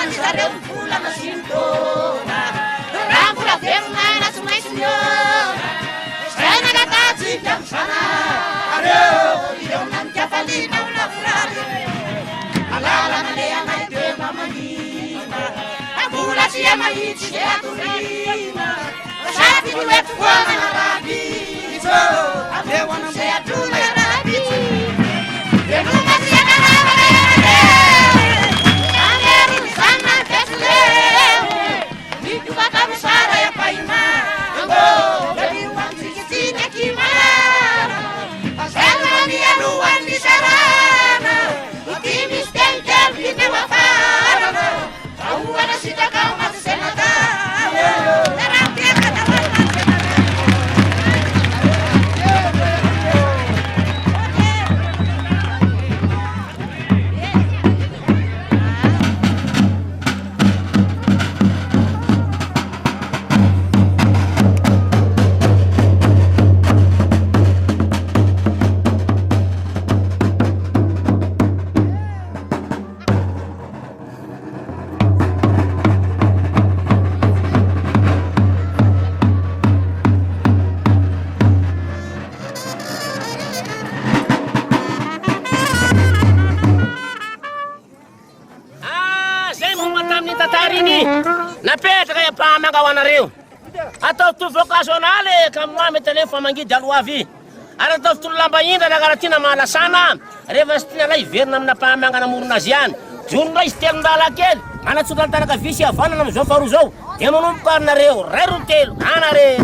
Ani sareu pula na sintona, ramula verna na Democracia mahitsy de atoriana Sady ny oeto voanana rabitso Aveo anambe adrona rabitso Democracia naravarere Amery ny zanona ny fesoleo Mitobaka amy sara yapaina Ambo Lalio mamitsitsitsiny akimara Selma mialohan'ny sarana Ity misy tenikely vineo afarana Ahuana sitaka umaty senata Tarantiaka tawarna Napetraka ampahamanga ho anareo atao to vocationale ka mamy tele fa mangidy aloavy ary atao tolo lamba indrana karaha mahalasana rehefa sy tina lay verina amina pahamanga namorona azy ihany jonona izy telon-dala kely manatsotra ny taraka visy havanana amizao faharoa zao dia manomboka arinareo ray ro telo anareo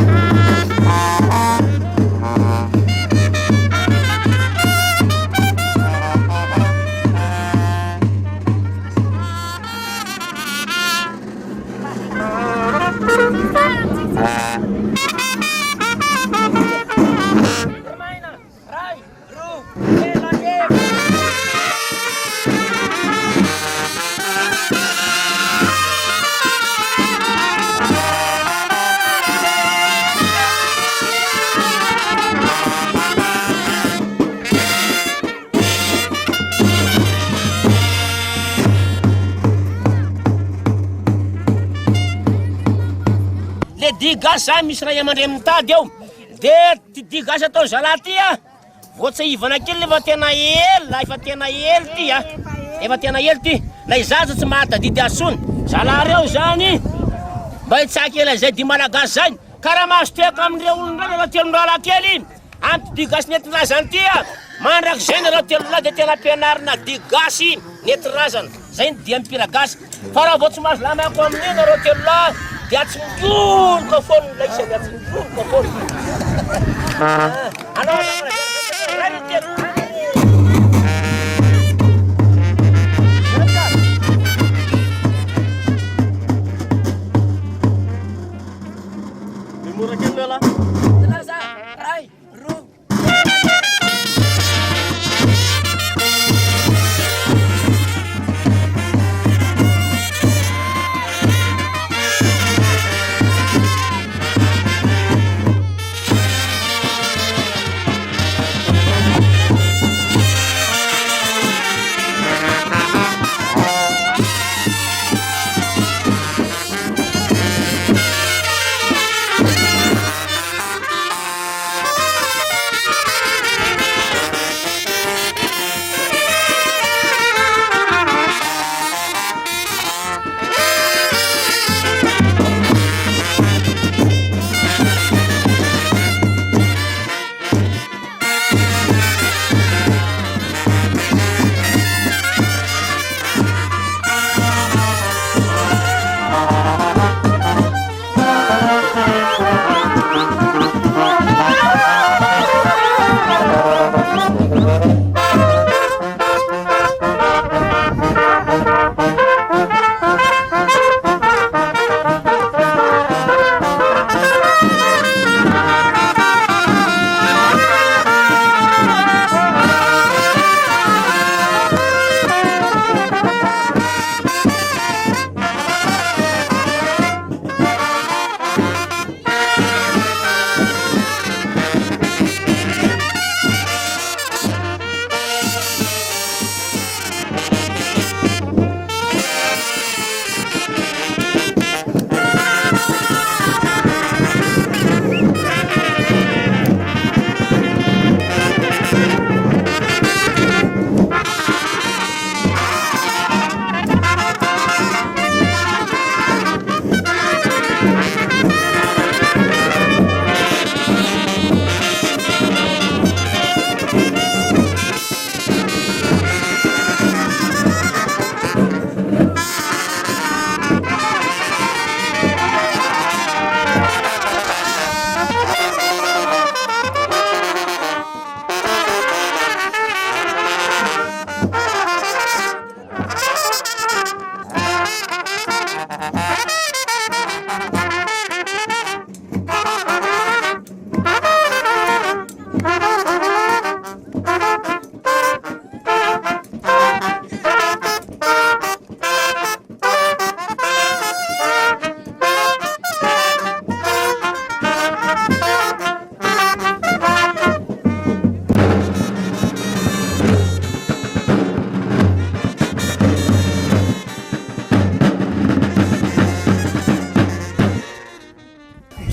digasy zany misy ray amandray mitady eo dia ty digasy atao zalahy ty voatsahivana kely efa tena ela efa tena ely ty efa tena ely ty na izaza tsy mahatadidy asony zalahy reo zany mba hitsaky ela zay di malagasy zany karaha mahazo teako amin'ireo olondrana raha telon-drala kely ampy digasy nentinazany ty mandraky zay nareo telondrala dia tena ampianarina digasy nentinazana zay ny dia mipira gasy fa raha vao tsy mahazo lamako amin'io nareo telondrala dia tsy mijoroka foana lay izy dia tsy mijoroka foana alao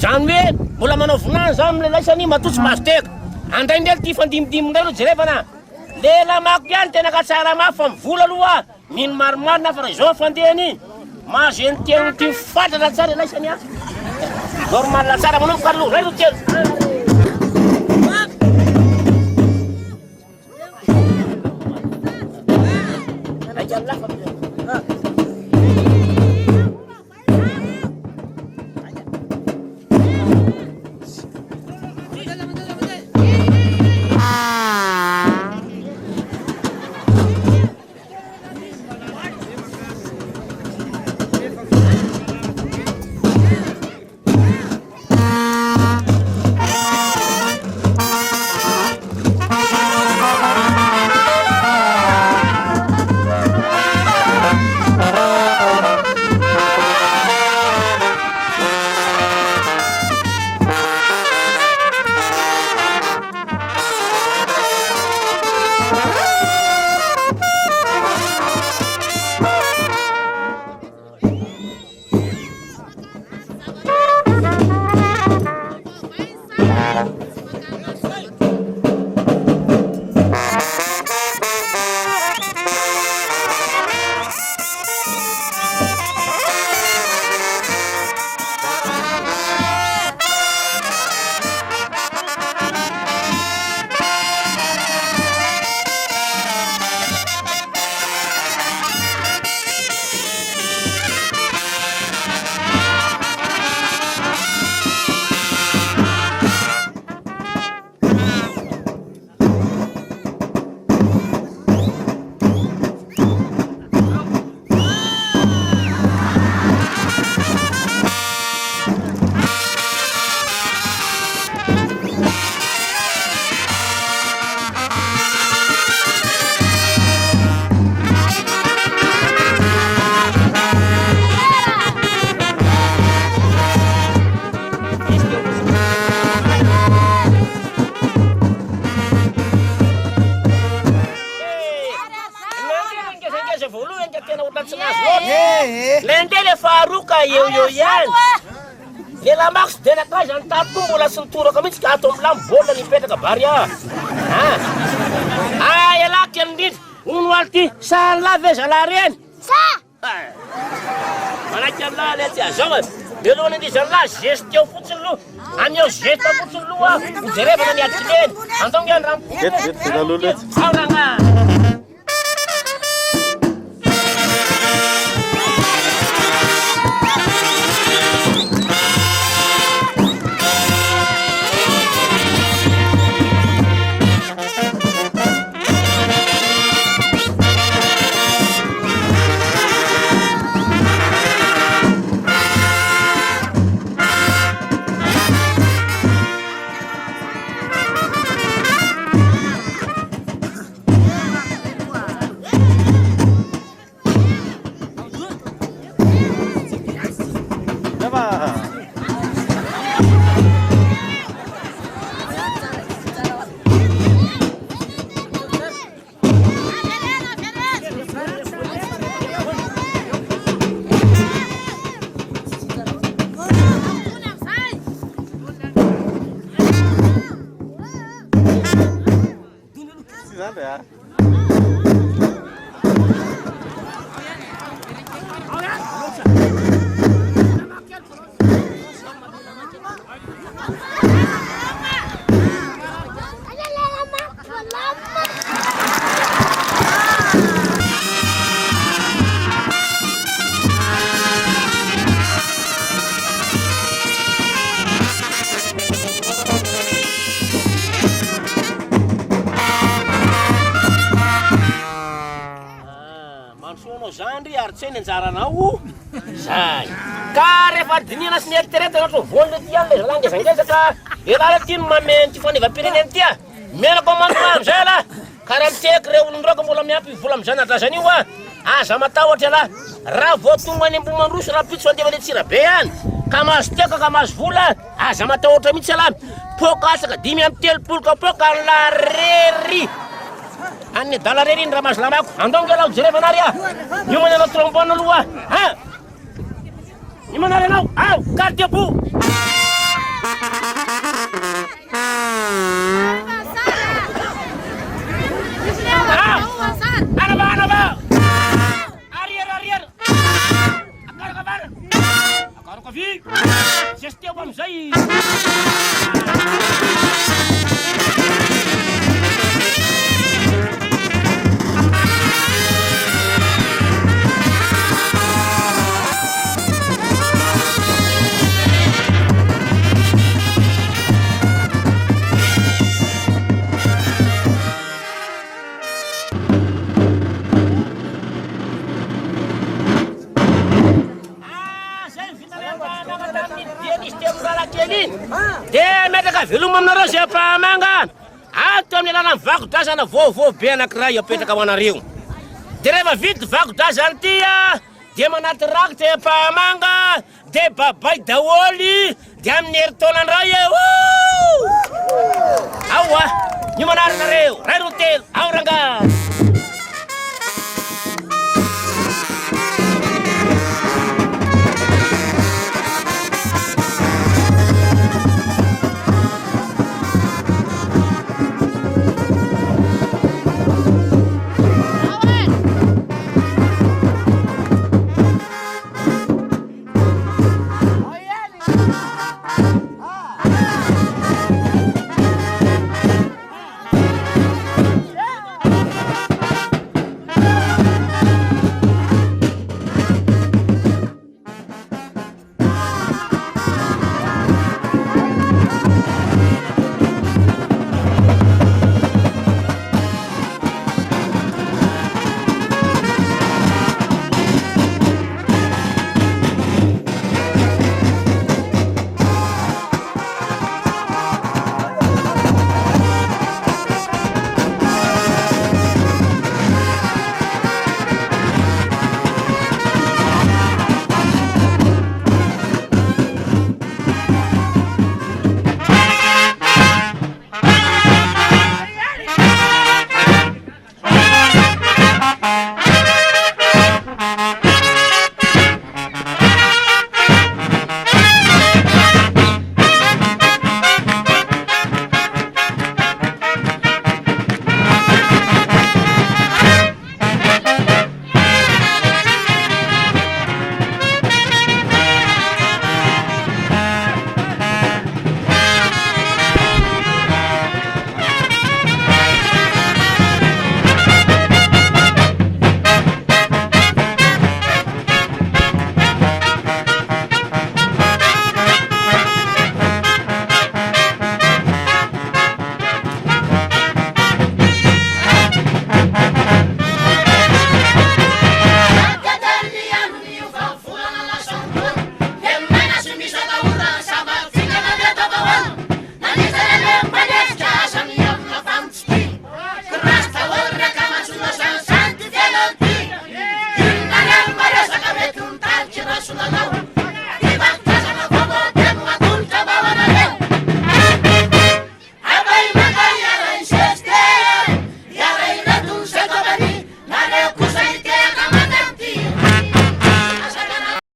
Zany hoe mbola manao vonana zany am'le laisany matotsy mastek. Andraindray ty fandimidimindray aloha jerevana. Lela mako ihany tena ka tsara mafy fa mivola aloha mino maromaro na fa raha izao fandehany. Mahazo eny telo ty fatratra tsara laisany a. Normal la tsara manao mikalo ray telo. Lendele faharoka eo ihany. Lela mako sy dena ka zany tato mbola sy nitoraka mihitsy ka ato amin'ny lambola nipetraka bary ah. Ialako indrindra uno alty sary lave zalahy reny. Manaky Allah le ty azao mialohany indry zalahy geste eo fotsiny aloha. Aneo geste fotsiny aloha mijerevana niadiky leny. Andao ngiany raha auragna. Zandry aritseny anjaranao zay ka rehefa dinina sy nieritrerety ohatry voan'ny ty any le zalangezangezaka elahy ty mameny ty faneva-pireneny ty menako mandomano zay lahy karaha miteky re olon-droaka mbola miampy vola amizanadrazany io aza matahotra lahy raha voatonga any ambomandroso raha pitso andeva le tsirabe any ka mahazo teka ka mahazo vola aza matahotra mihitsy lahy pokasaka 5 kapoka la rery anne dala rery raha mahazo lamako andao ngelah jerevanary io manana trombone aloha io manary anao ao gardien-bout zesty eo amizay. Dia metraka veloma aminareo zay Pahamanga. Ato amin'ny alalany vakodrazana vaovao be anankiray apetraka ho anareo. Dia rehefa vita vakodrazana ty dia manaty rakitra Pahamanga, dia babay daholy, dia amin'ny herintaonany ray eo. Aoa, io manarana reo, ray ro telo, ao ranga.